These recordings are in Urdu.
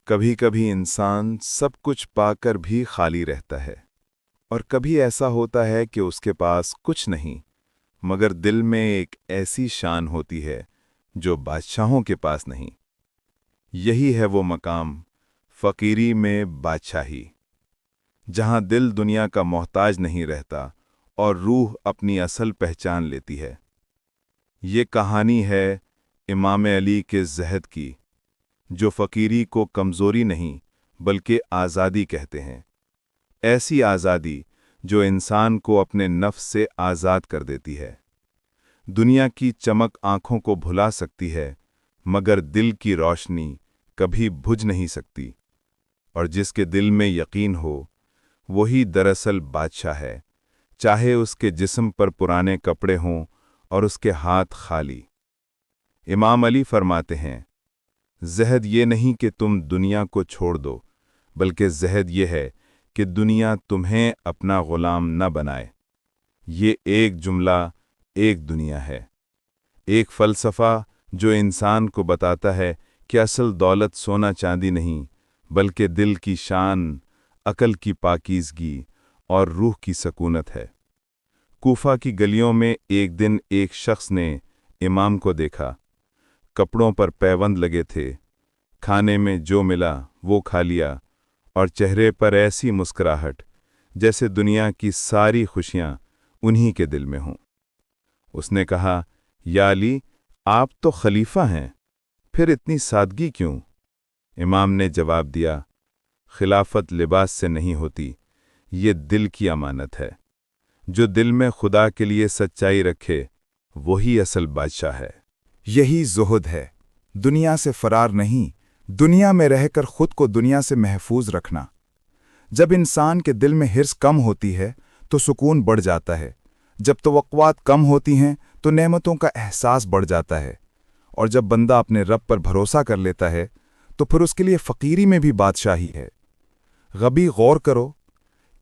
کبھی کبھی انسان سب کچھ پا کر بھی خالی رہتا ہے، اور کبھی ایسا ہوتا ہے کہ اس کے پاس کچھ نہیں، مگر دل میں ایک ایسی شان ہوتی ہے جو بادشاہوں کے پاس نہیں۔ یہی ہے وہ مقام، فقیری میں بادشاہی، جہاں دل دنیا کا محتاج نہیں رہتا اور روح اپنی اصل پہچان لیتی ہے۔ یہ کہانی ہے امام علی کے زہد کی، جو فقیری کو کمزوری نہیں بلکہ آزادی کہتے ہیں۔ ایسی آزادی جو انسان کو اپنے نفس سے آزاد کر دیتی ہے۔ دنیا کی چمک آنکھوں کو بھلا سکتی ہے، مگر دل کی روشنی کبھی بجھ نہیں سکتی، اور جس کے دل میں یقین ہو وہی دراصل بادشاہ ہے، چاہے اس کے جسم پر پرانے کپڑے ہوں اور اس کے ہاتھ خالی۔ امام علی فرماتے ہیں، زہد یہ نہیں کہ تم دنیا کو چھوڑ دو، بلکہ زہد یہ ہے کہ دنیا تمہیں اپنا غلام نہ بنائے۔ یہ ایک جملہ ایک دنیا ہے، ایک فلسفہ جو انسان کو بتاتا ہے کہ اصل دولت سونا چاندی نہیں، بلکہ دل کی شان، عقل کی پاکیزگی اور روح کی سکونت ہے۔ کوفہ کی گلیوں میں ایک دن ایک شخص نے امام کو دیکھا۔ کپڑوں پر پیوند لگے تھے، کھانے میں جو ملا وہ کھا لیا، اور چہرے پر ایسی مسکراہٹ جیسے دنیا کی ساری خوشیاں انہی کے دل میں ہوں۔ اس نے کہا، یا علی، آپ تو خلیفہ ہیں، پھر اتنی سادگی کیوں؟ امام نے جواب دیا، خلافت لباس سے نہیں ہوتی، یہ دل کی امانت ہے۔ جو دل میں خدا کے لیے سچائی رکھے وہی اصل بادشاہ ہے۔ یہی زہد ہے، دنیا سے فرار نہیں، دنیا میں رہ کر خود کو دنیا سے محفوظ رکھنا۔ جب انسان کے دل میں حرص کم ہوتی ہے تو سکون بڑھ جاتا ہے، جب توقعات کم ہوتی ہیں تو نعمتوں کا احساس بڑھ جاتا ہے، اور جب بندہ اپنے رب پر بھروسہ کر لیتا ہے تو پھر اس کے لیے فقیری میں بھی بادشاہی ہے۔ غبی غور کرو،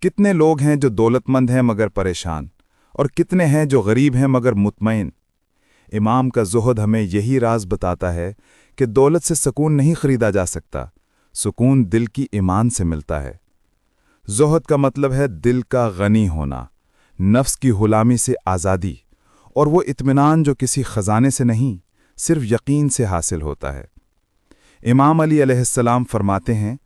کتنے لوگ ہیں جو دولت مند ہیں مگر پریشان، اور کتنے ہیں جو غریب ہیں مگر مطمئن۔ امام کا زہد ہمیں یہی راز بتاتا ہے کہ دولت سے سکون نہیں خریدا جا سکتا، سکون دل کی ایمان سے ملتا ہے۔ زہد کا مطلب ہے دل کا غنی ہونا، نفس کی غلامی سے آزادی، اور وہ اطمینان جو کسی خزانے سے نہیں، صرف یقین سے حاصل ہوتا ہے۔ امام علی علیہ السلام فرماتے ہیں،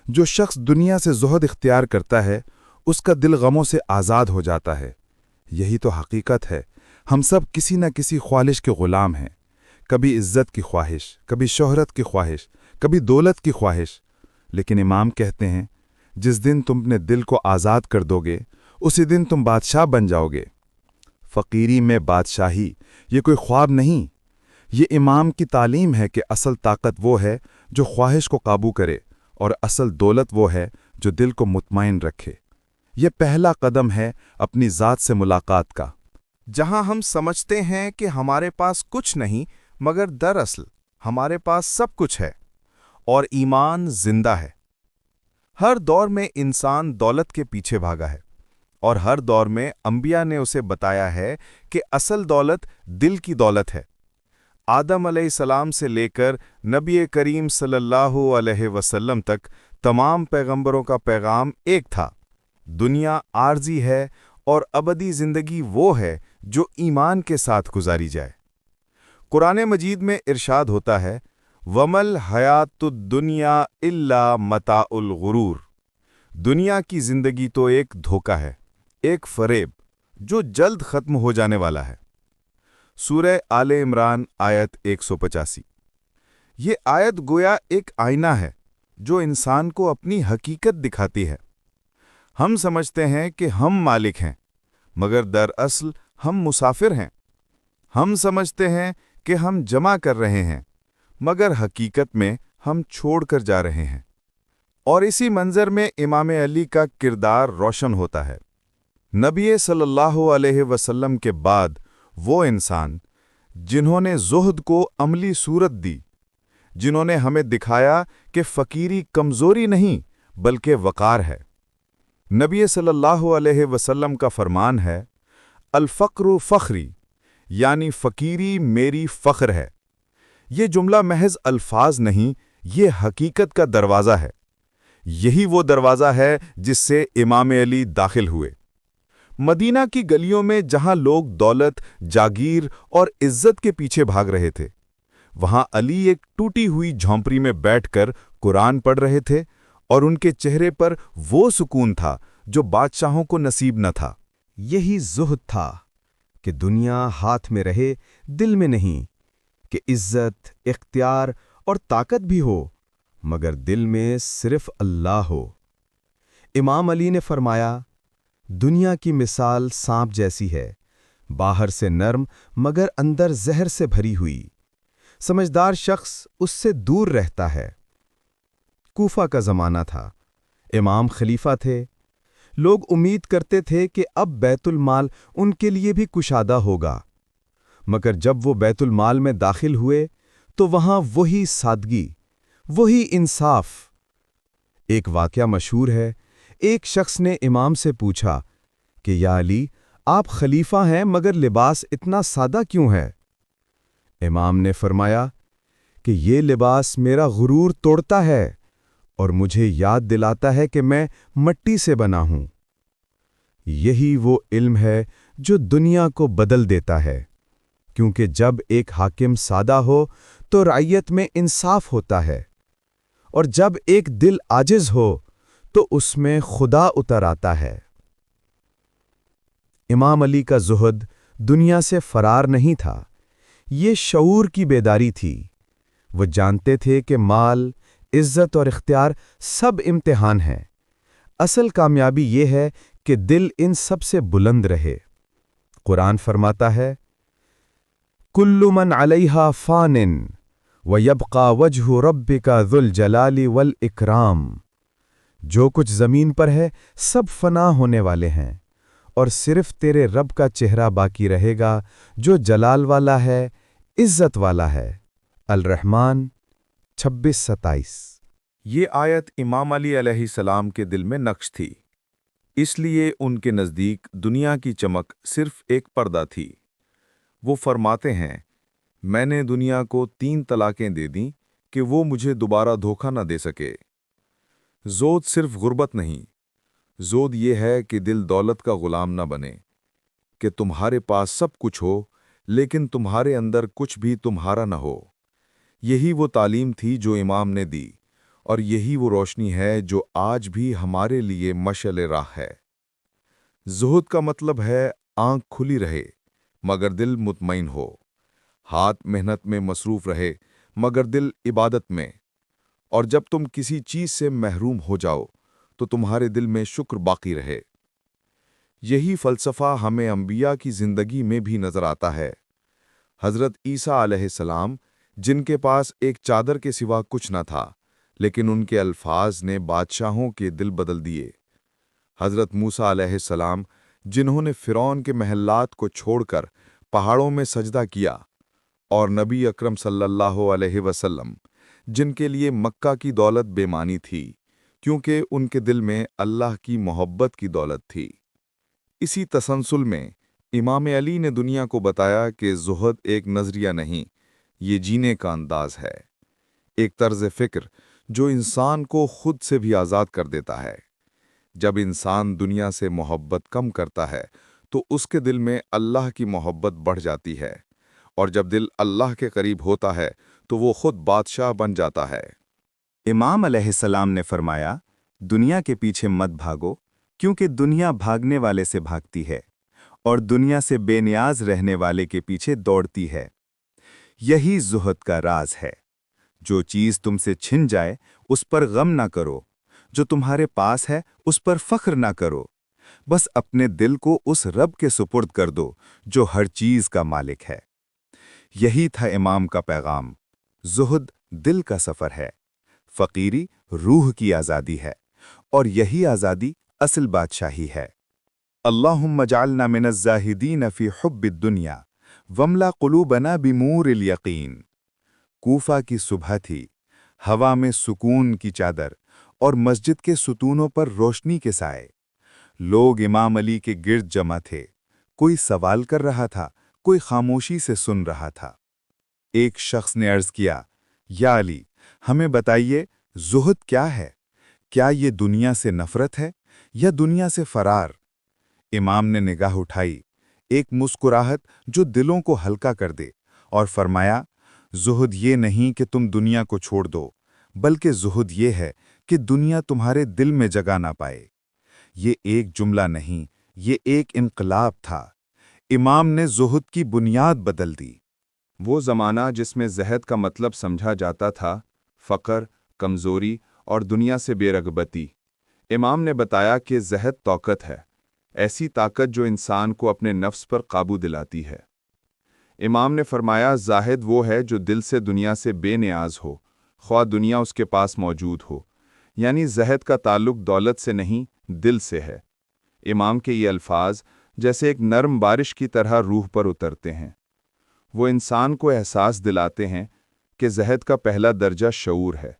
جو شخص دنیا سے زہد اختیار کرتا ہے اس کا دل غموں سے آزاد ہو جاتا ہے۔ یہی تو حقیقت ہے، ہم سب کسی نہ کسی خواہش کے غلام ہیں، کبھی عزت کی خواہش، کبھی شہرت کی خواہش، کبھی دولت کی خواہش، لیکن امام کہتے ہیں، جس دن تم اپنے دل کو آزاد کر دو گے اسی دن تم بادشاہ بن جاؤ گے۔ فقیری میں بادشاہی یہ کوئی خواب نہیں، یہ امام کی تعلیم ہے کہ اصل طاقت وہ ہے جو خواہش کو قابو کرے، اور اصل دولت وہ ہے جو دل کو مطمئن رکھے۔ یہ پہلا قدم ہے اپنی ذات سے ملاقات کا، جہاں ہم سمجھتے ہیں کہ ہمارے پاس کچھ نہیں، مگر دراصل ہمارے پاس سب کچھ ہے، اور ایمان زندہ ہے۔ ہر دور میں انسان دولت کے پیچھے بھاگا ہے، اور ہر دور میں انبیاء نے اسے بتایا ہے کہ اصل دولت دل کی دولت ہے۔ آدم علیہ السلام سے لے کر نبی کریم صلی اللہ علیہ وسلم تک تمام پیغمبروں کا پیغام ایک تھا، دنیا عارضی ہے اور ابدی زندگی وہ ہے جو ایمان کے ساتھ گزاری جائے۔ قرآن مجید میں ارشاد ہوتا ہے، وَمَا الْحَيَاةُ الدُّنْيَا إِلَّا مَتَاعُ الْغُرُورِ، دنیا کی زندگی تو ایک دھوکہ ہے، ایک فریب جو جلد ختم ہو جانے والا ہے۔ سورہ آل عمران آیت 185۔ یہ آیت گویا ایک آئینہ ہے جو انسان کو اپنی حقیقت دکھاتی ہے۔ ہم سمجھتے ہیں کہ ہم مالک ہیں، مگر دراصل ہم مسافر ہیں۔ ہم سمجھتے ہیں کہ ہم جمع کر رہے ہیں، مگر حقیقت میں ہم چھوڑ کر جا رہے ہیں۔ اور اسی منظر میں امام علی کا کردار روشن ہوتا ہے۔ نبی صلی اللہ علیہ وسلم کے بعد وہ انسان جنہوں نے زہد کو عملی صورت دی، جنہوں نے ہمیں دکھایا کہ فقیری کمزوری نہیں بلکہ وقار ہے۔ نبی صلی اللہ علیہ وسلم کا فرمان ہے، الفقر فخری، یعنی فقیری میری فخر ہے۔ یہ جملہ محض الفاظ نہیں، یہ حقیقت کا دروازہ ہے۔ یہی وہ دروازہ ہے جس سے امام علی داخل ہوئے۔ مدینہ کی گلیوں میں جہاں لوگ دولت، جاگیر اور عزت کے پیچھے بھاگ رہے تھے، وہاں علی ایک ٹوٹی ہوئی جھونپڑی میں بیٹھ کر قرآن پڑھ رہے تھے، اور ان کے چہرے پر وہ سکون تھا جو بادشاہوں کو نصیب نہ تھا۔ یہی زہد تھا کہ دنیا ہاتھ میں رہے، دل میں نہیں، کہ عزت، اختیار اور طاقت بھی ہو مگر دل میں صرف اللہ ہو۔ امام علی نے فرمایا، دنیا کی مثال سانپ جیسی ہے، باہر سے نرم مگر اندر زہر سے بھری ہوئی۔ سمجھدار شخص اس سے دور رہتا ہے۔ کوفہ کا زمانہ تھا، امام خلیفہ تھے، لوگ امید کرتے تھے کہ اب بیت المال ان کے لیے بھی کشادہ ہوگا، مگر جب وہ بیت المال میں داخل ہوئے تو وہاں وہی سادگی، وہی انصاف۔ ایک واقعہ مشہور ہے، ایک شخص نے امام سے پوچھا کہ یا علی، آپ خلیفہ ہیں مگر لباس اتنا سادہ کیوں ہے؟ امام نے فرمایا کہ یہ لباس میرا غرور توڑتا ہے اور مجھے یاد دلاتا ہے کہ میں مٹی سے بنا ہوں۔ یہی وہ علم ہے جو دنیا کو بدل دیتا ہے، کیونکہ جب ایک حاکم سادہ ہو تو رعیت میں انصاف ہوتا ہے، اور جب ایک دل عاجز ہو تو اس میں خدا اتر آتا ہے۔ امام علی کا زہد دنیا سے فرار نہیں تھا، یہ شعور کی بیداری تھی۔ وہ جانتے تھے کہ مال، عزت اور اختیار سب امتحان ہیں، اصل کامیابی یہ ہے کہ دل ان سب سے بلند رہے۔ قرآن فرماتا ہے، کل من علیہا فان ویبقى وجہ ربک ذو الجلال والاکرام۔ جو کچھ زمین پر ہے سب فنا ہونے والے ہیں، اور صرف تیرے رب کا چہرہ باقی رہے گا جو جلال والا ہے، عزت والا ہے۔ الرحمن 26-27۔ یہ آیت امام علی علیہ السلام کے دل میں نقش تھی، اس لیے ان کے نزدیک دنیا کی چمک صرف ایک پردہ تھی۔ وہ فرماتے ہیں، میں نے دنیا کو 3 طلاقیں دے دیں کہ وہ مجھے دوبارہ دھوکہ نہ دے سکے۔ زود صرف غربت نہیں، زود یہ ہے کہ دل دولت کا غلام نہ بنے، کہ تمہارے پاس سب کچھ ہو لیکن تمہارے اندر کچھ بھی تمہارا نہ ہو۔ یہی وہ تعلیم تھی جو امام نے دی، اور یہی وہ روشنی ہے جو آج بھی ہمارے لیے مشعل راہ ہے۔ زہد کا مطلب ہے آنکھ کھلی رہے مگر دل مطمئن ہو، ہاتھ محنت میں مصروف رہے مگر دل عبادت میں، اور جب تم کسی چیز سے محروم ہو جاؤ تو تمہارے دل میں شکر باقی رہے۔ یہی فلسفہ ہمیں انبیاء کی زندگی میں بھی نظر آتا ہے۔ حضرت عیسیٰ علیہ السلام، جن کے پاس ایک چادر کے سوا کچھ نہ تھا، لیکن ان کے الفاظ نے بادشاہوں کے دل بدل دیے۔ حضرت موسیٰ علیہ السلام، جنہوں نے فرعون کے محلات کو چھوڑ کر پہاڑوں میں سجدہ کیا، اور نبی اکرم صلی اللہ علیہ وسلم، جن کے لیے مکہ کی دولت بے معنی تھی، کیونکہ ان کے دل میں اللہ کی محبت کی دولت تھی۔ اسی تسلسل میں امام علی نے دنیا کو بتایا کہ زہد ایک نظریہ نہیں، یہ جینے کا انداز ہے، ایک طرز فکر جو انسان کو خود سے بھی آزاد کر دیتا ہے۔ جب انسان دنیا سے محبت کم کرتا ہے تو اس کے دل میں اللہ کی محبت بڑھ جاتی ہے، اور جب دل اللہ کے قریب ہوتا ہے تو وہ خود بادشاہ بن جاتا ہے۔ امام علیہ السلام نے فرمایا، دنیا کے پیچھے مت بھاگو، کیونکہ دنیا بھاگنے والے سے بھاگتی ہے، اور دنیا سے بے نیاز رہنے والے کے پیچھے دوڑتی ہے۔ یہی زہد کا راز ہے۔ جو چیز تم سے چھن جائے اس پر غم نہ کرو، جو تمہارے پاس ہے اس پر فخر نہ کرو، بس اپنے دل کو اس رب کے سپرد کر دو جو ہر چیز کا مالک ہے۔ یہی تھا امام کا پیغام۔ زہد دل کا سفر ہے، فقیری روح کی آزادی ہے، اور یہی آزادی اصل بادشاہی ہے۔ اللہم اجعلنا من الزاہدین فی حب الدنیا واملا قلوبنا بنور الیقین۔ کوفہ کی صبح تھی، ہوا میں سکون کی چادر اور مسجد کے ستونوں پر روشنی کے سائے۔ لوگ امام علی کے گرد جمع تھے، کوئی سوال کر رہا تھا، کوئی خاموشی سے سن رہا تھا۔ ایک شخص نے عرض کیا، یا علی، ہمیں بتائیے زہد کیا ہے؟ کیا یہ دنیا سے نفرت ہے یا دنیا سے فرار؟ امام نے نگاہ اٹھائی، ایک مسکراہٹ جو دلوں کو ہلکا کر دے، اور فرمایا، زہد یہ نہیں کہ تم دنیا کو چھوڑ دو، بلکہ زہد یہ ہے کہ دنیا تمہارے دل میں جگہ نہ پائے۔ یہ ایک جملہ نہیں، یہ ایک انقلاب تھا۔ امام نے زہد کی بنیاد بدل دی۔ وہ زمانہ جس میں زہد کا مطلب سمجھا جاتا تھا فقر، کمزوری اور دنیا سے بے رغبتی، امام نے بتایا کہ زہد طاقت ہے، ایسی طاقت جو انسان کو اپنے نفس پر قابو دلاتی ہے۔ امام نے فرمایا، زاہد وہ ہے جو دل سے دنیا سے بے نیاز ہو، خواہ دنیا اس کے پاس موجود ہو، یعنی زہد کا تعلق دولت سے نہیں، دل سے ہے۔ امام کے یہ الفاظ جیسے ایک نرم بارش کی طرح روح پر اترتے ہیں۔ وہ انسان کو احساس دلاتے ہیں کہ زہد کا پہلا درجہ شعور ہے۔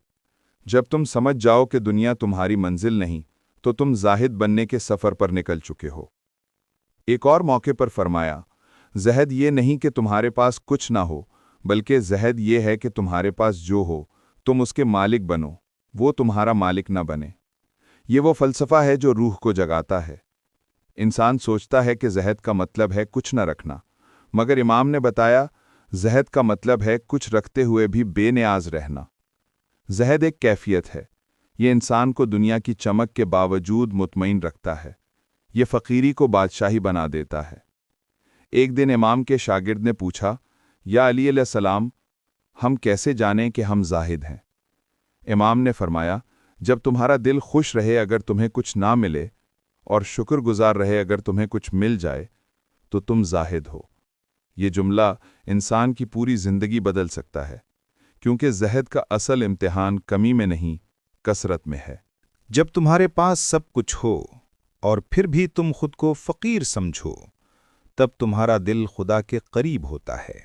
جب تم سمجھ جاؤ کہ دنیا تمہاری منزل نہیں، تو تم زاہد بننے کے سفر پر نکل چکے ہو۔ ایک اور موقع پر فرمایا، زہد یہ نہیں کہ تمہارے پاس کچھ نہ ہو، بلکہ زہد یہ ہے کہ تمہارے پاس جو ہو تم اس کے مالک بنو، وہ تمہارا مالک نہ بنے۔ یہ وہ فلسفہ ہے جو روح کو جگاتا ہے۔ انسان سوچتا ہے کہ زہد کا مطلب ہے کچھ نہ رکھنا، مگر امام نے بتایا، زہد کا مطلب ہے کچھ رکھتے ہوئے بھی بے نیاز رہنا۔ زہد ایک کیفیت ہے، یہ انسان کو دنیا کی چمک کے باوجود مطمئن رکھتا ہے، یہ فقیری کو بادشاہی بنا دیتا ہے۔ ایک دن امام کے شاگرد نے پوچھا، یا علی علیہ السلام، ہم کیسے جانیں کہ ہم زاہد ہیں؟ امام نے فرمایا، جب تمہارا دل خوش رہے اگر تمہیں کچھ نہ ملے، اور شکر گزار رہے اگر تمہیں کچھ مل جائے، تو تم زاہد ہو۔ یہ جملہ انسان کی پوری زندگی بدل سکتا ہے، کیونکہ زہد کا اصل امتحان کمی میں نہیں، کثرت میں ہے۔ جب تمہارے پاس سب کچھ ہو اور پھر بھی تم خود کو فقیر سمجھو، تب تمہارا دل خدا کے قریب ہوتا ہے۔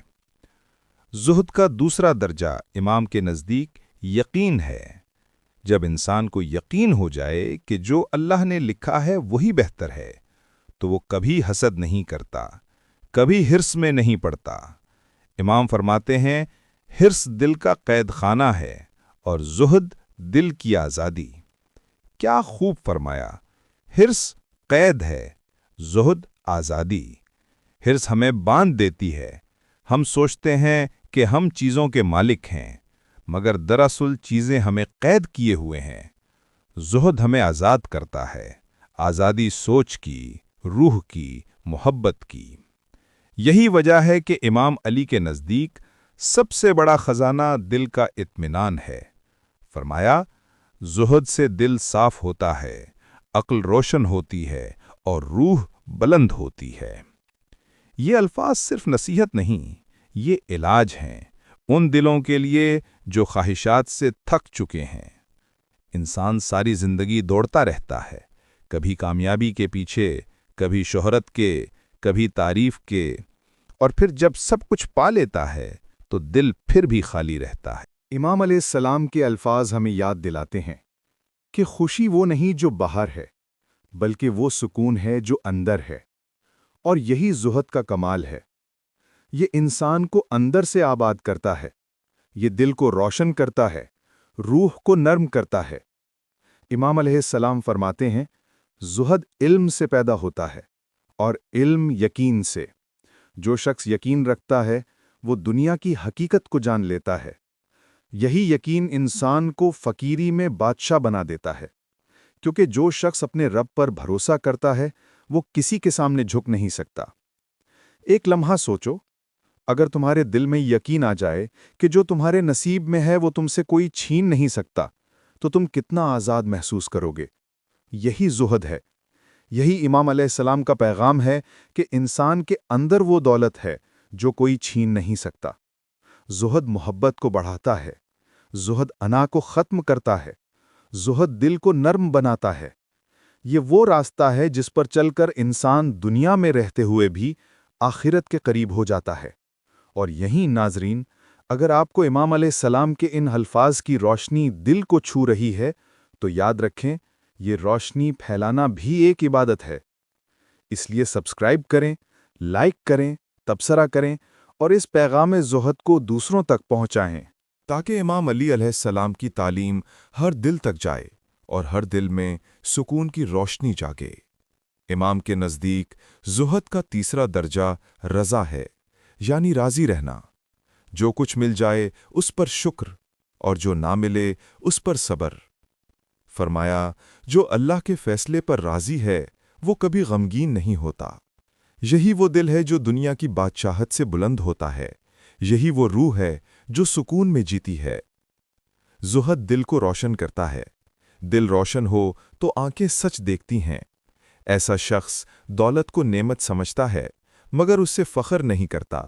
زہد کا دوسرا درجہ امام کے نزدیک یقین ہے۔ جب انسان کو یقین ہو جائے کہ جو اللہ نے لکھا ہے وہی بہتر ہے، تو وہ کبھی حسد نہیں کرتا، کبھی حرص میں نہیں پڑتا۔ امام فرماتے ہیں، حرص دل کا قید خانہ ہے اور زہد دل کی آزادی۔ کیا خوب فرمایا! حرص قید ہے، زہد آزادی۔ حرص ہمیں باندھ دیتی ہے، ہم سوچتے ہیں کہ ہم چیزوں کے مالک ہیں، مگر دراصل چیزیں ہمیں قید کیے ہوئے ہیں۔ زہد ہمیں آزاد کرتا ہے، آزادی سوچ کی، روح کی، محبت کی۔ یہی وجہ ہے کہ امام علی کے نزدیک سب سے بڑا خزانہ دل کا اطمینان ہے۔ فرمایا، زہد سے دل صاف ہوتا ہے، عقل روشن ہوتی ہے اور روح بلند ہوتی ہے۔ یہ الفاظ صرف نصیحت نہیں، یہ علاج ہیں ان دلوں کے لیے جو خواہشات سے تھک چکے ہیں۔ انسان ساری زندگی دوڑتا رہتا ہے، کبھی کامیابی کے پیچھے، کبھی شہرت کے، کبھی تعریف کے، اور پھر جب سب کچھ پا لیتا ہے تو دل پھر بھی خالی رہتا ہے۔ امام علیہ السلام کے الفاظ ہمیں یاد دلاتے ہیں کہ خوشی وہ نہیں جو باہر ہے، بلکہ وہ سکون ہے جو اندر ہے، اور یہی زہد کا کمال ہے۔ یہ انسان کو اندر سے آباد کرتا ہے، یہ دل کو روشن کرتا ہے، روح کو نرم کرتا ہے۔ امام علیہ السلام فرماتے ہیں، زہد علم سے پیدا ہوتا ہے اور علم یقین سے۔ جو شخص یقین رکھتا ہے وہ دنیا کی حقیقت کو جان لیتا ہے۔ یہی یقین انسان کو فقیری میں بادشاہ بنا دیتا ہے، کیونکہ جو شخص اپنے رب پر بھروسہ کرتا ہے وہ کسی کے سامنے جھک نہیں سکتا۔ ایک لمحہ سوچو، اگر تمہارے دل میں یقین آ جائے کہ جو تمہارے نصیب میں ہے وہ تم سے کوئی چھین نہیں سکتا، تو تم کتنا آزاد محسوس کرو گے۔ یہی زہد ہے، یہی امام علیہ السلام کا پیغام ہے کہ انسان کے اندر وہ دولت ہے جو کوئی چھین نہیں سکتا۔ زہد محبت کو بڑھاتا ہے، زہد انا کو ختم کرتا ہے، زہد دل کو نرم بناتا ہے۔ یہ وہ راستہ ہے جس پر چل کر انسان دنیا میں رہتے ہوئے بھی آخرت کے قریب ہو جاتا ہے۔ اور یہیں ناظرین، اگر آپ کو امام علیہ السلام کے ان الفاظ کی روشنی دل کو چھو رہی ہے تو یاد رکھیں، یہ روشنی پھیلانا بھی ایک عبادت ہے۔ اس لیے سبسکرائب کریں، لائک کریں، تبصرہ کریں اور اس پیغام زہد کو دوسروں تک پہنچائیں۔ تاکہ امام علی علیہ السلام کی تعلیم ہر دل تک جائے اور ہر دل میں سکون کی روشنی جاگے۔ امام کے نزدیک زہد کا تیسرا درجہ رضا ہے، یعنی راضی رہنا۔ جو کچھ مل جائے اس پر شکر اور جو نہ ملے اس پر صبر۔ فرمایا، جو اللہ کے فیصلے پر راضی ہے وہ کبھی غمگین نہیں ہوتا۔ یہی وہ دل ہے جو دنیا کی بادشاہت سے بلند ہوتا ہے، یہی وہ روح ہے جو سکون میں جیتی ہے۔ زہد دل کو روشن کرتا ہے۔ دل روشن ہو تو آنکھیں سچ دیکھتی ہیں۔ ایسا شخص دولت کو نعمت سمجھتا ہے مگر اس سے فخر نہیں کرتا۔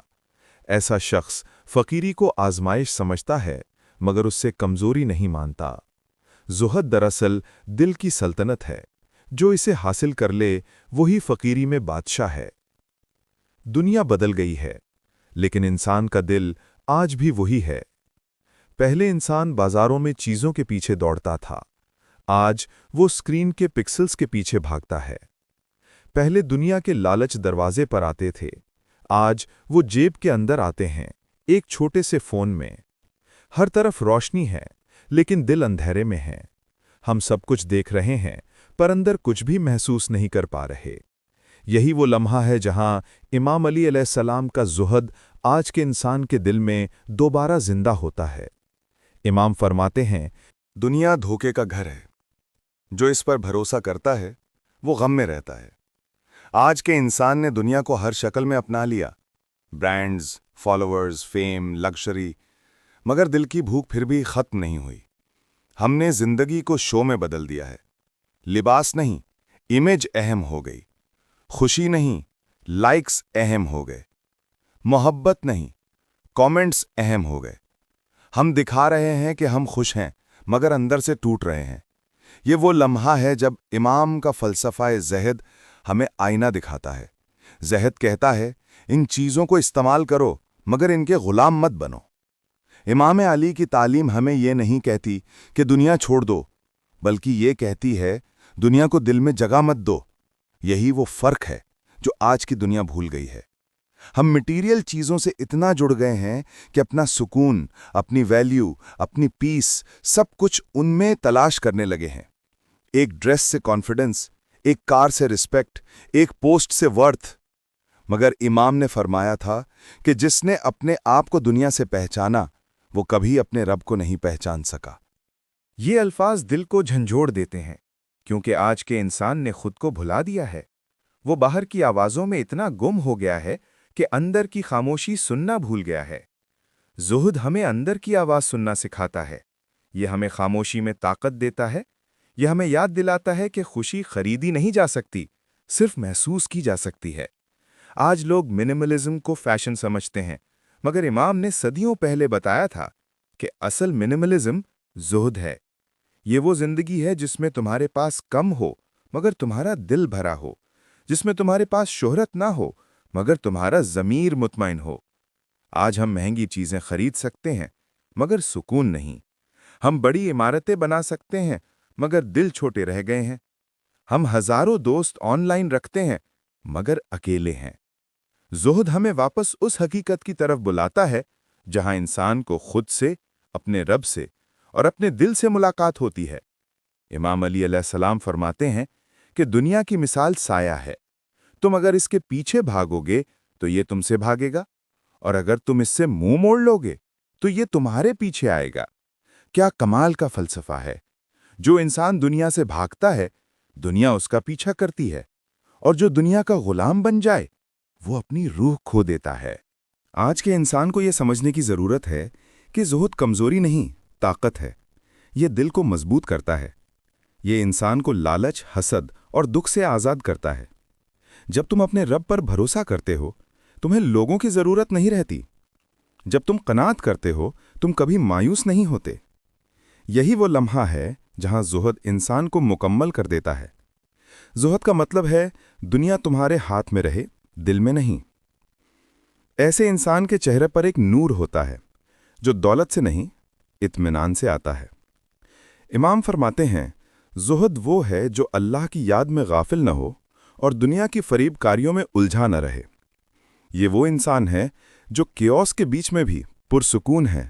ایسا شخص فقیری کو آزمائش سمجھتا ہے مگر اس سے کمزوری نہیں مانتا۔ زہد دراصل دل کی سلطنت ہے، جو اسے حاصل کر لے وہی فقیری میں بادشاہ ہے۔ دنیا بدل گئی ہے لیکن انسان کا دل آج بھی وہی ہے۔ پہلے انسان بازاروں میں چیزوں کے پیچھے دوڑتا تھا، آج وہ اسکرین کے پکسلز کے پیچھے بھاگتا ہے۔ پہلے دنیا کے لالچ دروازے پر آتے تھے، آج وہ جیب کے اندر آتے ہیں، ایک چھوٹے سے فون میں۔ ہر طرف روشنی ہے لیکن دل اندھیرے میں ہے۔ ہم سب کچھ دیکھ رہے ہیں پر اندر کچھ بھی محسوس نہیں کر پا رہے۔ یہی وہ لمحہ ہے جہاں امام علی علیہ السلام کا زہد آج کے انسان کے دل میں دوبارہ زندہ ہوتا ہے۔ امام فرماتے ہیں، دنیا دھوکے کا گھر ہے، جو اس پر بھروسہ کرتا ہے وہ غم میں رہتا ہے۔ آج کے انسان نے دنیا کو ہر شکل میں اپنا لیا، برانڈز، فالوورز، فیم، لگژری، مگر دل کی بھوک پھر بھی ختم نہیں ہوئی۔ ہم نے زندگی کو شو میں بدل دیا ہے۔ لباس نہیں، امیج اہم ہو گئی۔ خوشی نہیں، لائکس اہم ہو گئے۔ محبت نہیں، کامنٹس اہم ہو گئے۔ ہم دکھا رہے ہیں کہ ہم خوش ہیں مگر اندر سے ٹوٹ رہے ہیں۔ یہ وہ لمحہ ہے جب امام کا فلسفہ زہد ہمیں آئینہ دکھاتا ہے۔ زہد کہتا ہے، ان چیزوں کو استعمال کرو مگر ان کے غلام مت بنو۔ امام علی کی تعلیم ہمیں یہ نہیں کہتی کہ دنیا چھوڑ دو، بلکہ یہ کہتی ہے دنیا کو دل میں جگہ مت دو۔ یہی وہ فرق ہے جو آج کی دنیا بھول گئی ہے۔ ہم مٹیریل چیزوں سے اتنا جڑ گئے ہیں کہ اپنا سکون، اپنی ویلیو، اپنی پیس، سب کچھ ان میں تلاش کرنے لگے ہیں۔ ایک ڈریس سے کانفیڈنس، ایک کار سے رسپیکٹ، ایک پوسٹ سے ورتھ۔ مگر امام نے فرمایا تھا کہ جس نے اپنے آپ کو دنیا سے پہچانا وہ کبھی اپنے رب کو نہیں پہچان سکا۔ یہ الفاظ دل کو جھنجھوڑ دیتے ہیں کیونکہ آج کے انسان نے خود کو بھلا دیا ہے۔ وہ باہر کی آوازوں میں اتنا گم ہو گیا ہے کہ اندر کی خاموشی سننا بھول گیا ہے۔ زہد ہمیں اندر کی آواز سننا سکھاتا ہے۔ یہ ہمیں خاموشی میں طاقت دیتا ہے۔ یہ ہمیں یاد دلاتا ہے کہ خوشی خریدی نہیں جا سکتی، صرف محسوس کی جا سکتی ہے۔ آج لوگ منیملزم کو فیشن سمجھتے ہیں، مگر امام نے صدیوں پہلے بتایا تھا کہ اصل منیملزم زہد ہے۔ یہ وہ زندگی ہے جس میں تمہارے پاس کم ہو مگر تمہارا دل بھرا ہو، جس میں تمہارے پاس شہرت نہ ہو مگر تمہارا ضمیر مطمئن ہو۔ آج ہم مہنگی چیزیں خرید سکتے ہیں مگر سکون نہیں۔ ہم بڑی عمارتیں بنا سکتے ہیں مگر دل چھوٹے رہ گئے ہیں۔ ہم ہزاروں دوست آن لائن رکھتے ہیں مگر اکیلے ہیں۔ زہد ہمیں واپس اس حقیقت کی طرف بلاتا ہے جہاں انسان کو خود سے، اپنے رب سے اور اپنے دل سے ملاقات ہوتی ہے۔ امام علی علیہ السلام فرماتے ہیں کہ دنیا کی مثال سایہ ہے۔ تم اگر اس کے پیچھے بھاگو گے تو یہ تم سے بھاگے گا، اور اگر تم اس سے منہ موڑ لو گے تو یہ تمہارے پیچھے آئے گا۔ کیا کمال کا فلسفہ ہے! جو انسان دنیا سے بھاگتا ہے، دنیا اس کا پیچھا کرتی ہے، اور جو دنیا کا غلام بن جائے وہ اپنی روح کھو دیتا ہے۔ آج کے انسان کو یہ سمجھنے کی ضرورت ہے کہ زہد کمزوری نہیں، طاقت ہے۔ یہ دل کو مضبوط کرتا ہے۔ یہ انسان کو لالچ، حسد اور دکھ سے آزاد کرتا ہے۔ جب تم اپنے رب پر بھروسہ کرتے ہو، تمہیں لوگوں کی ضرورت نہیں رہتی۔ جب تم قناعت کرتے ہو، تم کبھی مایوس نہیں ہوتے۔ یہی وہ لمحہ ہے جہاں زہد انسان کو مکمل کر دیتا ہے۔ زہد کا مطلب ہے دنیا تمہارے ہاتھ میں رہے، دل میں نہیں۔ ایسے انسان کے چہرے پر ایک نور ہوتا ہے جو دولت سے نہیں، اطمینان سے آتا ہے۔ امام فرماتے ہیں، زہد وہ ہے جو اللہ کی یاد میں غافل نہ ہو اور دنیا کی فریب کاریوں میں الجھا نہ رہے۔ یہ وہ انسان ہے جو کیوس کے بیچ میں بھی پرسکون ہے،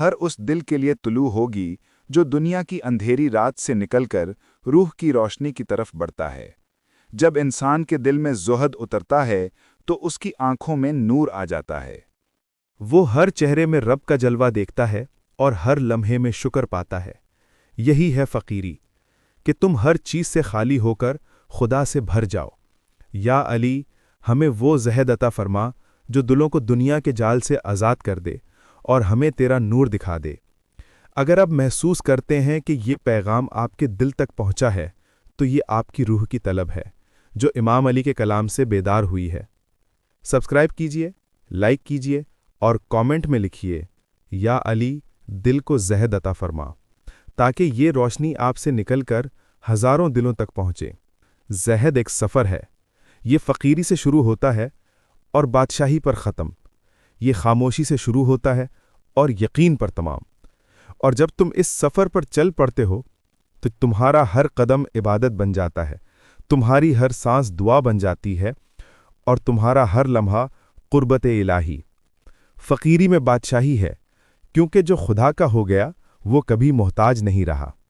ہر اس دل کے لیے طلوع ہوگی جو دنیا کی اندھیری رات سے نکل کر روح کی روشنی کی طرف بڑھتا ہے۔ جب انسان کے دل میں زہد اترتا ہے تو اس کی آنکھوں میں نور آ جاتا ہے۔ وہ ہر چہرے میں رب کا جلوہ دیکھتا ہے اور ہر لمحے میں شکر پاتا ہے۔ یہی ہے فقیری، کہ تم ہر چیز سے خالی ہو کر خدا سے بھر جاؤ۔ یا علی، ہمیں وہ زہد عطا فرما جو دلوں کو دنیا کے جال سے آزاد کر دے اور ہمیں تیرا نور دکھا دے۔ اگر اب محسوس کرتے ہیں کہ یہ پیغام آپ کے دل تک پہنچا ہے تو یہ آپ کی روح کی طلب ہے جو امام علی کے کلام سے بیدار ہوئی ہے۔ سبسکرائب کیجئے، لائک کیجئے اور کامنٹ میں لکھیے یا علی دل کو زہد عطا فرما، تاکہ یہ روشنی آپ سے نکل کر ہزاروں دلوں تک پہنچے۔ زہد ایک سفر ہے، یہ فقیری سے شروع ہوتا ہے اور بادشاہی پر ختم، یہ خاموشی سے شروع ہوتا ہے اور یقین پر تمام۔ اور جب تم اس سفر پر چل پڑتے ہو تو تمہارا ہر قدم عبادت بن جاتا ہے، تمہاری ہر سانس دعا بن جاتی ہے اور تمہارا ہر لمحہ قربت الہی۔ فقیری میں بادشاہی ہے، کیونکہ جو خدا کا ہو گیا وہ کبھی محتاج نہیں رہا۔